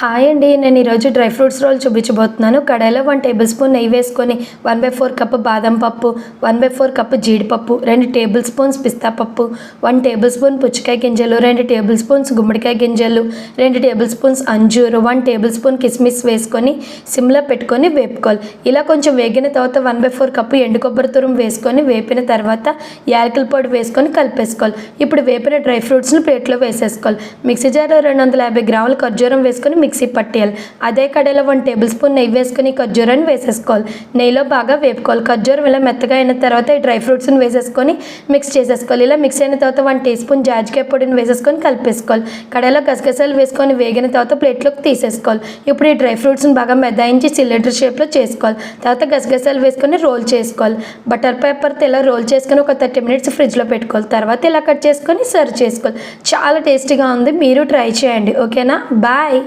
Hi అండి. నేను ఈరోజు డ్రై ఫ్రూట్స్ రోల్ చూపించబోతున్నాను. కడాయిలో 1 టేబుల్ స్పూన్ నెయ్యి వేసుకొని 1/4 కప్పు బాదం పప్పు, 1/4 కప్పు జీడిపప్పు, 2 టేబుల్ స్పూన్స్ పిస్తా పప్పు, 1 టేబుల్ స్పూన్ పుచ్చకాయ గింజలు, 2 టేబుల్ స్పూన్స్ గుమ్మడికాయ గింజలు, 2 table spoons Anjuru, 1 table spoon కిస్మిస్ వేసుకొని సిమ్లో పెట్టుకొని వేపుకోవాలి. ఇలా కొంచెం వేగిన తర్వాత 1/4 కప్పు ఎండు కొబ్బరి తురుము వేసుకొని వేపిన తర్వాత యాలకుల పొడి వేసుకొని కలిపేసుకోవాలి. ఇప్పుడు వేపిన డ్రై ఫ్రూట్స్ని ప్లేట్లో వేసేసుకోవాలి. మిక్సీ జార్లో 250 గ్రాముల ఖర్జూరం వేసుకొని మిక్సీ పట్టేయాలి. అదే కడాయిలో 1 టేబుల్ స్పూన్ నెయ్యి వేసుకొని ఖర్జూరాన్ని వేసేసుకోవాలి. నెయ్యిలో బాగా వేపుకోవాలి. ఖర్జూరం ఇలా మెత్తగా అయిన తర్వాత ఈ డ్రై ఫ్రూట్స్ని వేసేసుకొని మిక్స్ చేసేసుకోవాలి. ఇలా మిక్స్ అయిన తర్వాత 1 టీ స్పూన్ జాజికాయ పొడిని వేసేసుకొని కలిపేసుకోవాలి. కడాయిలో గసగసాలు వేసుకొని వేగిన తర్వాత ప్లేట్లోకి తీసేసుకోవాలి. ఇప్పుడు ఈ డ్రై ఫ్రూట్స్ని బాగా మెదాయించి సిలిండర్ షేప్లో చేసుకోవాలి. తర్వాత గసగసాలు వేసుకొని రోల్ చేసుకోవాలి. బటర్ పేపర్తో ఇలా రోల్ చేసుకొని ఒక 30 మినిట్స్ ఫ్రిడ్జ్లో పెట్టుకోవాలి. తర్వాత ఇలా కట్ చేసుకొని సర్వ్ చేసుకోవాలి. చాలా టేస్టీగా ఉంది. మీరు ట్రై చేయండి. ఓకేనా? బాయ్.